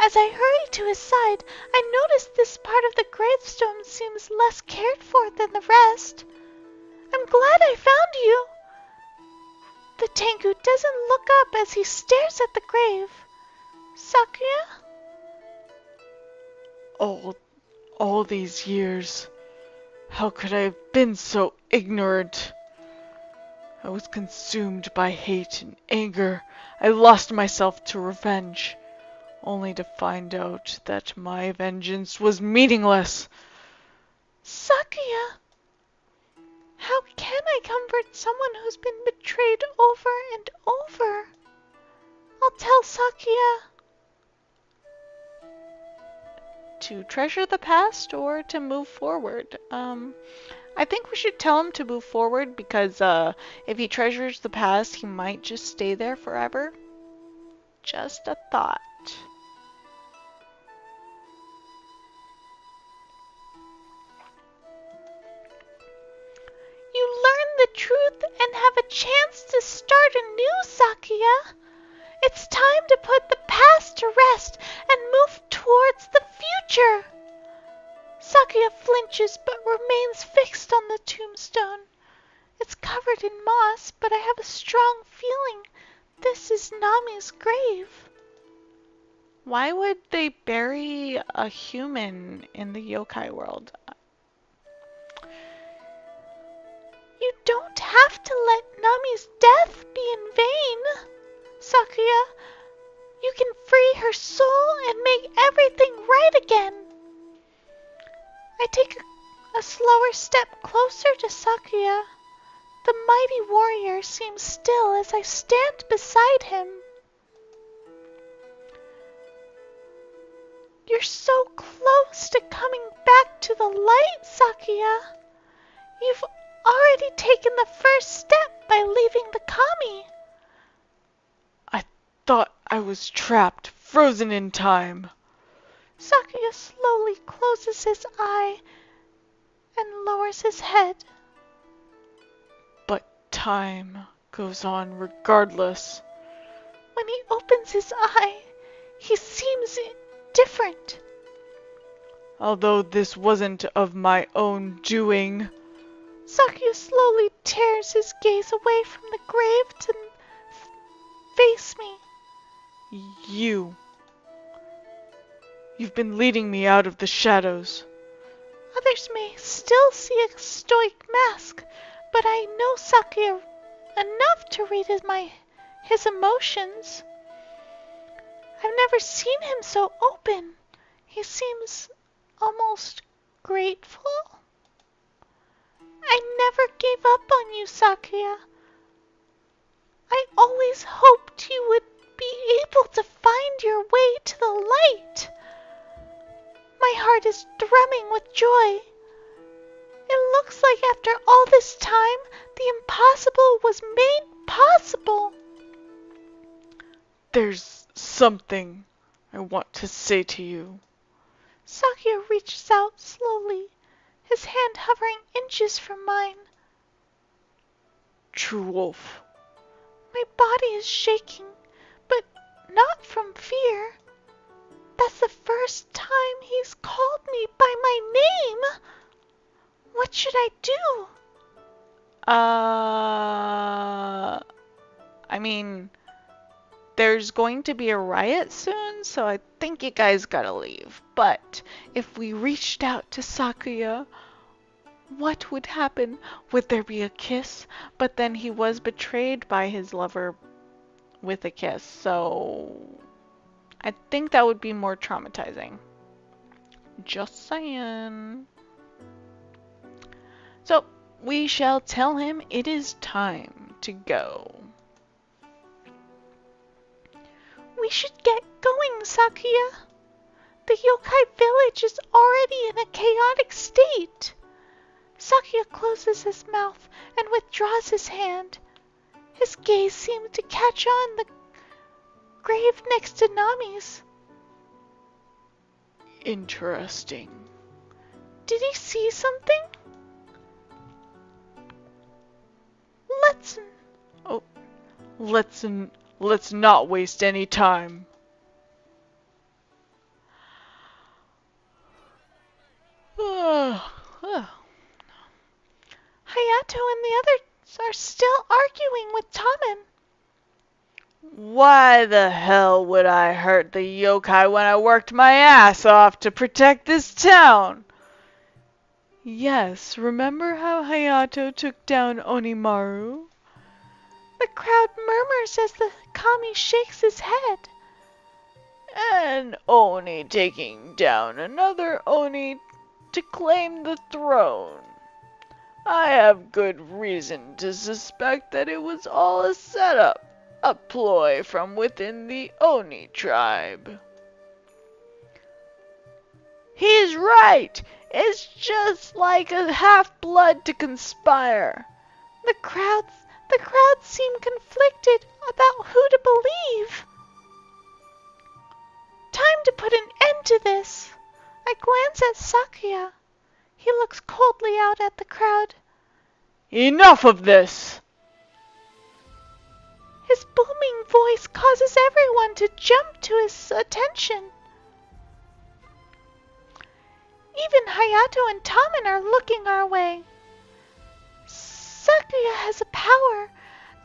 As I hurry to his side, I notice this part of the gravestone seems less cared for than the rest. I'm glad I found you. The Tengu doesn't look up as he stares at the grave. Sakuya? All these years, how could I have been so ignorant? I was consumed by hate and anger. I lost myself to revenge, only to find out that my vengeance was meaningless. Sakuya! How can I comfort someone who's been betrayed over and over? I'll tell Sakuya. To treasure the past or to move forward? I think we should tell him to move forward because if he treasures the past, he might just stay there forever. Just a thought. You learn the truth and have a chance to start anew, Sakuya. It's time to put the past to rest and move towards the future. Sakuya flinches but remains fixed on the tombstone. It's covered in moss, but I have a strong feeling this is Nami's grave. Why would they bury a human in the yokai world? You don't have to let Nami's death be in vain. Sakuya, you can free her soul and make everything right again. I take a slower step closer to Sakuya. The mighty warrior seems still as I stand beside him. You're so close to coming back to the light, Sakuya. You've already taken the first step by leaving the kami. I thought I was trapped, frozen in time. Sakuya slowly closes his eye and lowers his head. But time goes on regardless. When he opens his eye, he seems different. Although this wasn't of my own doing. Sakuya slowly tears his gaze away from the grave to face me. You've been leading me out of the shadows. Others may still see a stoic mask, but I know Sakuya enough to read his emotions. I've never seen him so open. He seems almost grateful. I never gave up on you, Sakuya. I always hoped you would be able to find your way to the light. My heart is thrumming with joy. It looks like after all this time, the impossible was made possible. There's something I want to say to you. Sakuya reaches out slowly, his hand hovering inches from mine. True Wolf. My body is shaking, but not from fear. That's the first time he's called me by my name. What should I do? I mean, there's going to be a riot soon, so I think you guys gotta leave. But if we reached out to Sakuya, What would happen? Would there be a kiss? But then he was betrayed by his lover with a kiss, so I think that would be more traumatizing. Just saying. So, we shall tell him it is time to go. We should get going, Sakuya. The yokai village is already in a chaotic state. Sakuya closes his mouth and withdraws his hand. His gaze seems to catch on the grave next to Nami's. Interesting. Did he see something? Let's not waste any time. Hayato and the others are still arguing with Tommen. Why the hell would I hurt the yokai when I worked my ass off to protect this town? Yes, remember how Hayato took down Onimaru? The crowd murmurs as the kami shakes his head. And Oni taking down another Oni to claim the throne. I have good reason to suspect that it was all a setup, a ploy from within the Oni tribe. He's right! It's just like a half-blood to conspire. The crowd seem conflicted about who to believe. Time to put an end to this. I glance at Sakuya. He looks coldly out at the crowd. Enough of this! His booming voice causes everyone to jump to his attention. Even Hayato and Tommen are looking our way. Sakuya has a power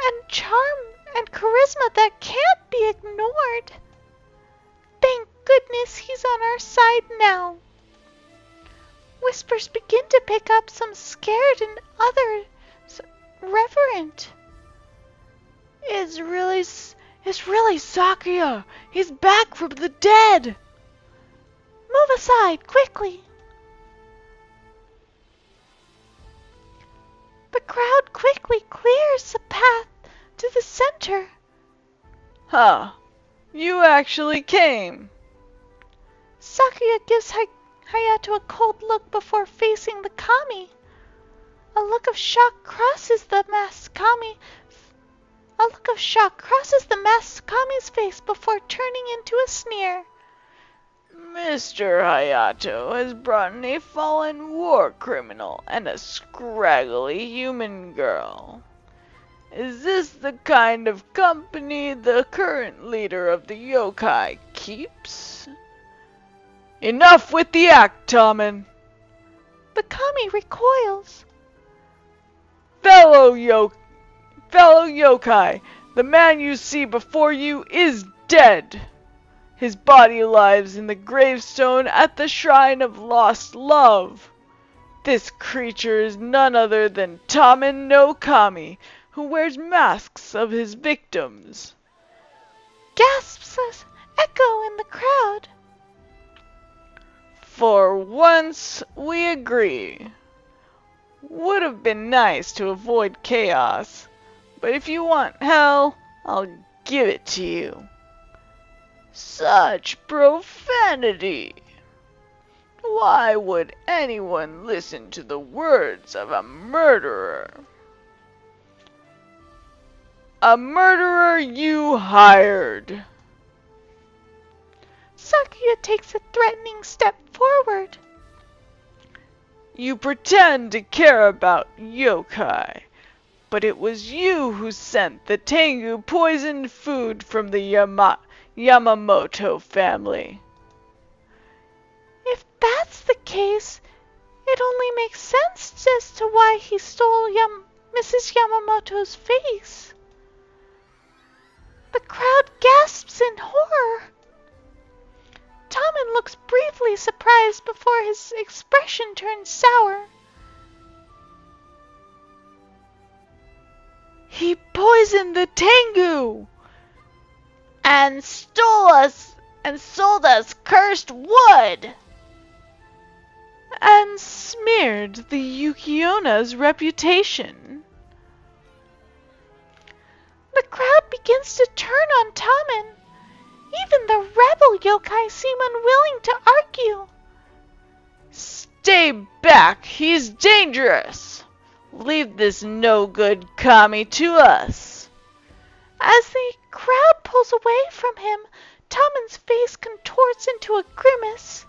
and charm and charisma that can't be ignored. Thank goodness he's on our side now. Whispers begin to pick up, some scared and others reverent. It's really Sakuya! He's back from the dead! Move aside, quickly! The crowd quickly clears the path to the center. Huh. You actually came. Sakuya gives Hayato a cold look before facing the kami. A look of shock crosses the masked kami's face before turning into a sneer. Mr. Hayato has brought in a fallen war criminal and a scraggly human girl. Is this the kind of company the current leader of the yokai keeps? Enough with the act, Tommen! The kami recoils. Fellow yokai, the man you see before you is dead. His body lies in the gravestone at the shrine of lost love. This creature is none other than Tommen no Kami, who wears masks of his victims. Gasps echo in the crowd. For once, we agree. Would have been nice to avoid chaos, but if you want hell, I'll give it to you. Such profanity! Why would anyone listen to the words of a murderer? A murderer you hired! Sakuya takes a threatening step forward. You pretend to care about yokai, but it was you who sent the Tengu poisoned food from the Yamamoto family. If that's the case, it only makes sense as to why he stole Mrs. Yamamoto's face. The crowd gasps in horror. Tommen looks briefly surprised before his expression turns sour. poisoned the Tengu and sold us cursed wood, and smeared the Yukiona's reputation. The crowd begins to turn on Tommen. Even the rebel yokai seem unwilling to argue. Stay back, he's dangerous. Leave this no-good kami to us. As the crowd pulls away from him, Tommen's face contorts into a grimace.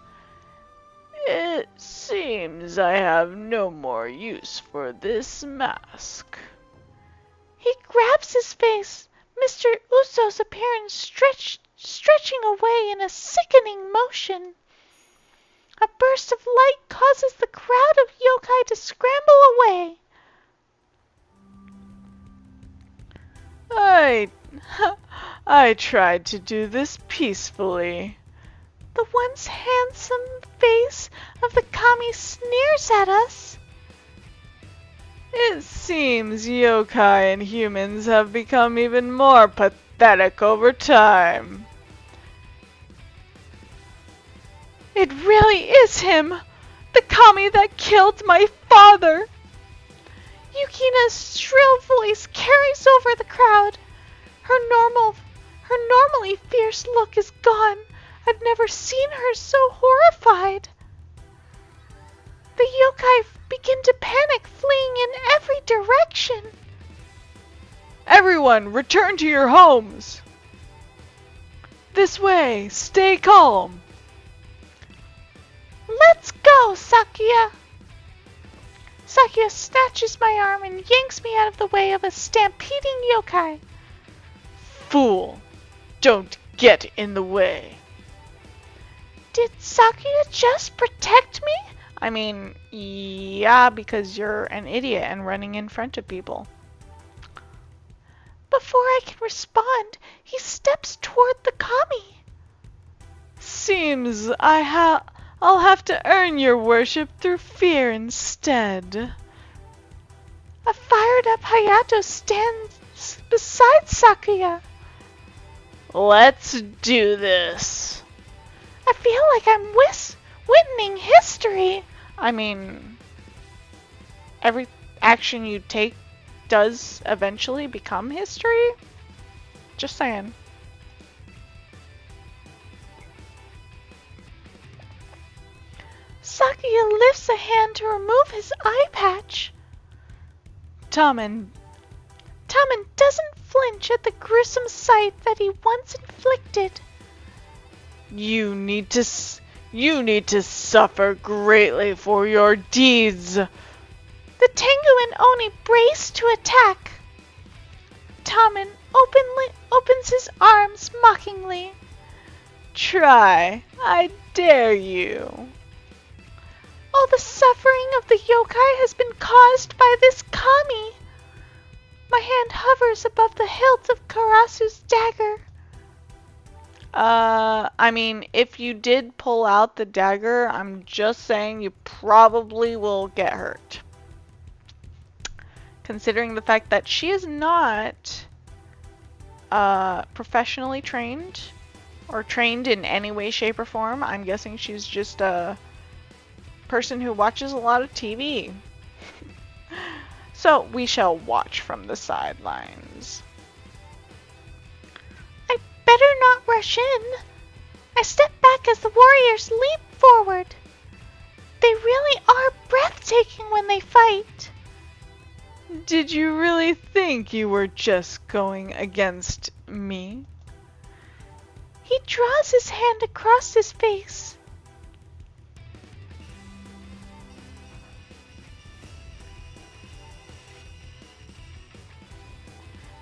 It seems I have no more use for this mask. He grabs his face, Mr. Uso's appearance stretching away in a sickening motion. A burst of light causes the crowd of yokai to scramble away. I tried to do this peacefully. The once handsome face of the kami sneers at us. It seems yokai and humans have become even more pathetic over time. It really is him! The kami that killed my father! Yukina's shrill voice carries over the crowd. Her normally fierce look is gone. I've never seen her so horrified. The yokai begin to panic, fleeing in every direction. Everyone, return to your homes! This way, stay calm! Let's go, Sakuya! Sakuya snatches my arm and yanks me out of the way of a stampeding yokai. Fool! Don't get in the way! Did Sakuya just protect me? I mean, yeah, because you're an idiot and running in front of people. Before I can respond, he steps toward the kami. Seems I'll have to earn your worship through fear instead. A fired up Hayato stands beside Sakuya. Let's do this. I feel like I'm witnessing history. I mean, every action you take does eventually become history. Just saying. Sakuya lifts a hand to remove his eye patch. Tommen doesn't flinch at the gruesome sight that he once inflicted. You need to suffer greatly for your deeds. The Tengu and Oni brace to attack. Tommen opens his arms mockingly. Try, I dare you. All the suffering of the yokai has been caused by this kami. My hand hovers above the hilt of Karasu's dagger. I mean, if you did pull out the dagger, I'm just saying you probably will get hurt. Considering the fact that she is not professionally trained or trained in any way, shape, or form, I'm guessing she's just a person who watches a lot of TV. So we shall watch from the sidelines. I better not rush in. I step back as the warriors leap forward. They really are breathtaking when they fight. Did you really think you were just going against me? He draws his hand across his face.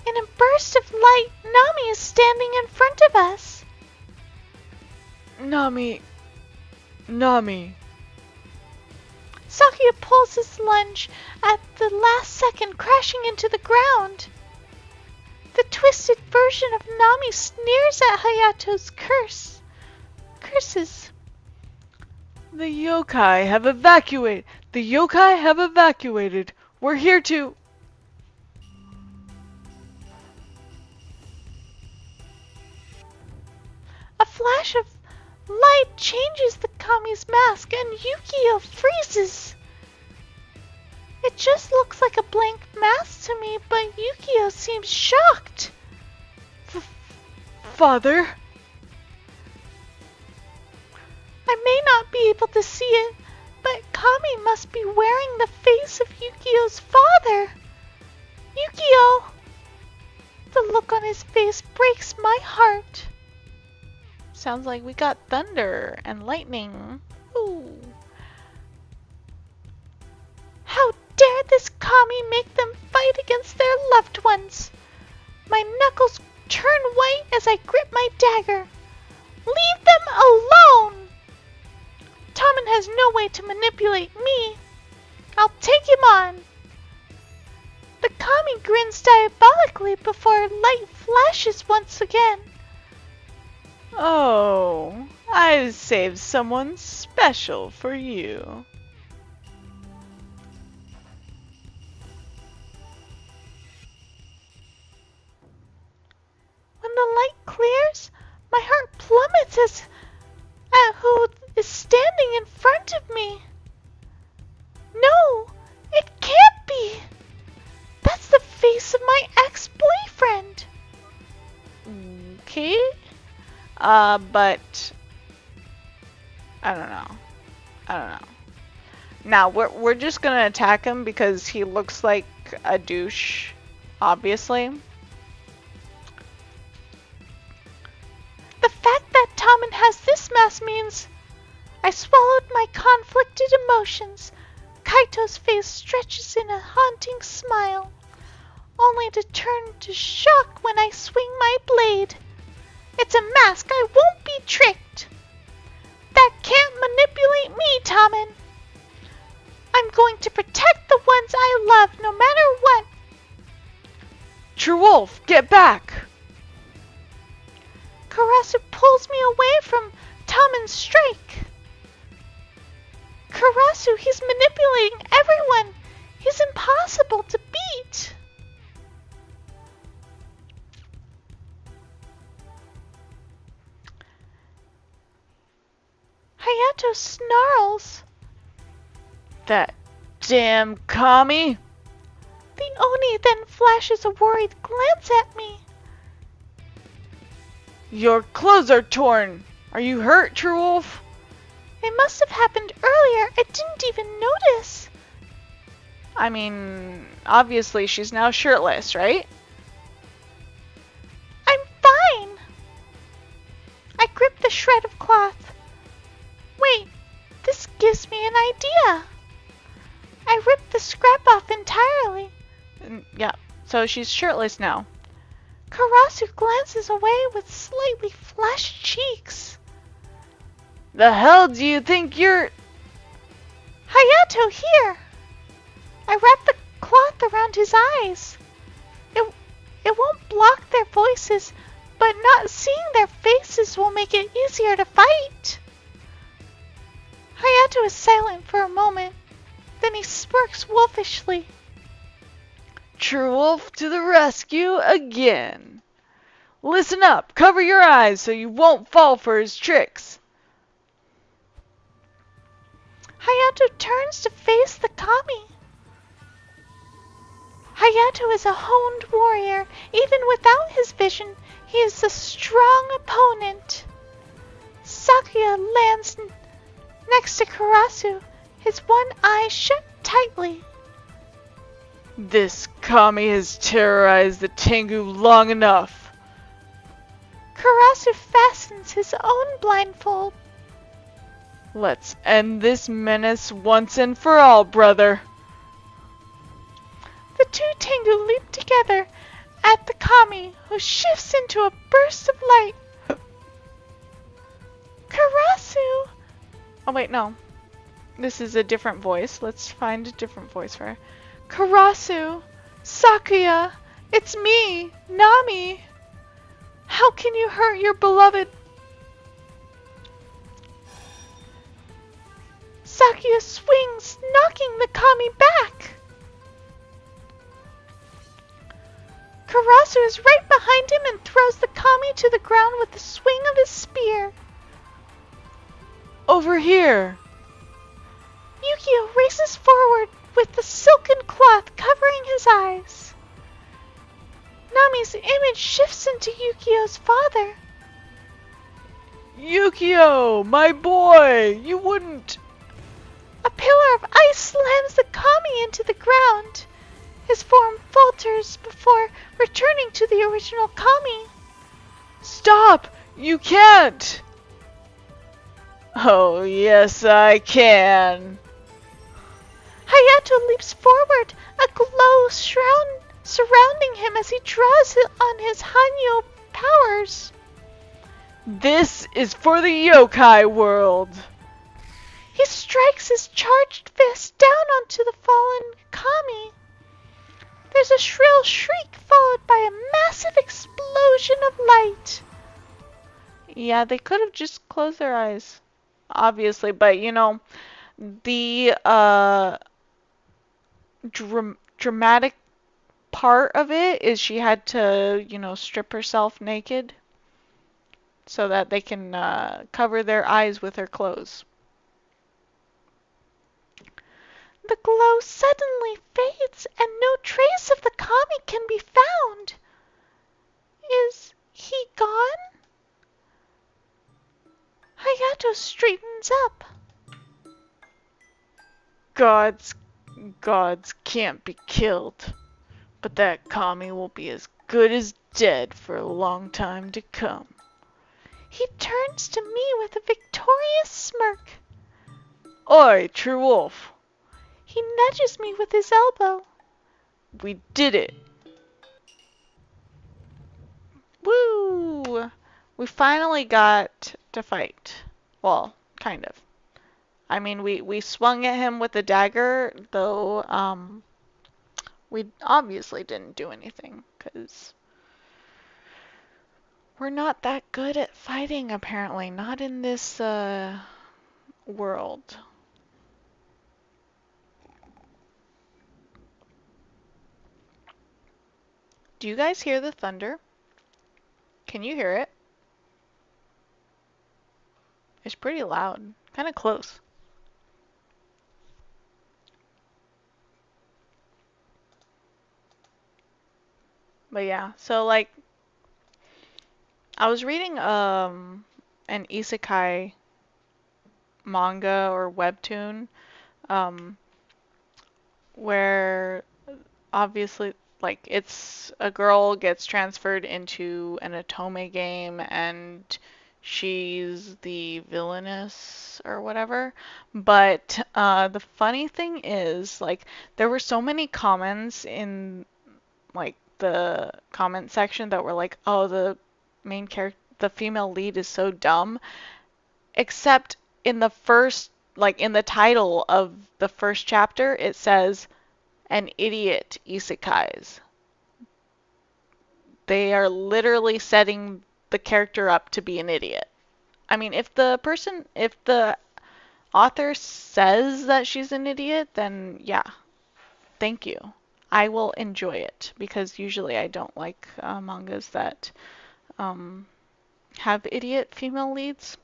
In a burst of light, Nami is standing in front of us. Nami. Sakuya pulls his lunge at the last second, crashing into the ground. The twisted version of Nami sneers at Hayato's curses. The yokai have evacuated. We're here to... flash of light changes the Kami's mask and Yukio freezes. It just looks like a blank mask to me, but Yukio seems shocked. Father? I may not be able to see it, but Kami must be wearing the face of Yukio's father. Yukio! The look on his face breaks my heart. Sounds like we got thunder and lightning. Ooh. How dare this Kami make them fight against their loved ones? My knuckles turn white as I grip my dagger. Leave them alone! Tommen has no way to manipulate me. I'll take him on. The Kami grins diabolically before light flashes once again. Oh, I've saved someone special for you. When the light clears, my heart plummets at who is standing in front of me. No, it can't be. That's the face of my ex-boyfriend. Okay. But I don't know. Now we're just gonna attack him because he looks like a douche, obviously. The fact that Tommen has this mask means I swallowed my conflicted emotions. Kaito's face stretches in a haunting smile, only to turn to shock when I swing my blade. It's a mask. I won't be tricked. That can't manipulate me, Tommen. I'm going to protect the ones I love no matter what. True Wolf, get back! Karasu pulls me away from Tommen's strike. Karasu, he's manipulating everyone. He's impossible to beat. Hayato snarls. That damn Kami! The Oni then flashes a worried glance at me. Your clothes are torn! Are you hurt, True Wolf? It must have happened earlier. I didn't even notice. I mean, obviously she's now shirtless, right? I'm fine. I grip the shred of cloth. Wait, this gives me an idea. I rip the scrap off entirely. Yeah, so she's shirtless now. Karasu glances away with slightly flushed cheeks. The hell do you think you're... Hayato, here! I wrap the cloth around his eyes. It won't block their voices, but not seeing their faces will make it easier to fight. Hayato is silent for a moment. Then he smirks wolfishly. True Wolf to the rescue again. Listen up, cover your eyes so you won't fall for his tricks. Hayato turns to face the Kami. Hayato is a honed warrior. Even without his vision, he is a strong opponent. Sakuya lands next to Karasu, his one eye shut tightly. This Kami has terrorized the Tengu long enough. Karasu fastens his own blindfold. Let's end this menace once and for all, brother. The two Tengu leap together at the Kami, who shifts into a burst of light. Karasu! Oh wait, no. This is a different voice. Let's find a different voice for her. Karasu! Sakuya! It's me, Nami! How can you hurt your beloved? Sakuya swings, knocking the Kami back. Karasu is right behind him and throws the kami to the ground with the swing of his spear. Over here! Yukio races forward with the silken cloth covering his eyes. Nami's image shifts into Yukio's father. Yukio, my boy! You wouldn't... A pillar of ice slams the kami into the ground. His form falters before returning to the original kami. Stop! You can't! Oh, yes, I can. Hayato leaps forward, a glow surrounding him as he draws on his Hanyo powers. This is for the yokai world. He strikes his charged fist down onto the fallen kami. There's a shrill shriek followed by a massive explosion of light. Yeah, they could have just closed their eyes, obviously, but you know, the dramatic part of it is she had to, you know, strip herself naked so that they can cover their eyes with her clothes. The glow suddenly fades and no trace of the kami can be found. Is he gone? Hayato straightens up. Gods can't be killed. But that kami will be as good as dead for a long time to come. He turns to me with a victorious smirk. Oi, True Wolf. He nudges me with his elbow. We did it. Woo! We finally got to fight. Well, kind of. I mean, we swung at him with a dagger, though we obviously didn't do anything, because we're not that good at fighting, apparently. Not in this world. Do you guys hear the thunder? Can you hear it? It's pretty loud. Kind of close. But yeah, so like I was reading an isekai manga or webtoon um where obviously like it's a girl gets transferred into an otome game and she's the villainess or whatever. But the funny thing is like there were so many comments in like the comment section that were like, "Oh, the main character, the female lead is so dumb." Except in the first, like in the title of the first chapter, it says an idiot isekais. They are literally setting the character up to be an idiot. I mean, if the author says that she's an idiot, then yeah, thank you. I will enjoy it because usually I don't like mangas that um, have idiot female leads.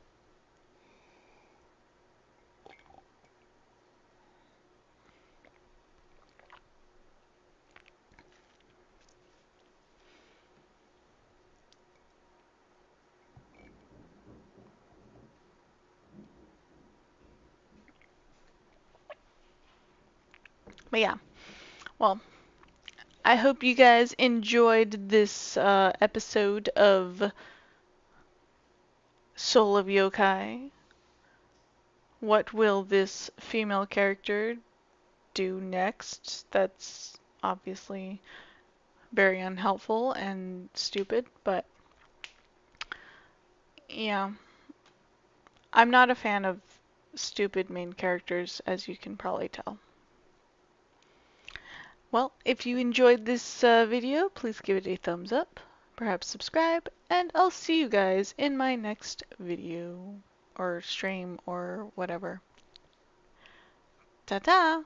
But yeah, well, I hope you guys enjoyed this episode of Soul of Yokai. What will this female character do next? That's obviously very unhelpful and stupid, but yeah. I'm not a fan of stupid main characters, as you can probably tell. Well, if you enjoyed this video, please give it a thumbs up, perhaps subscribe, and I'll see you guys in my next video or stream or whatever. Ta-ta!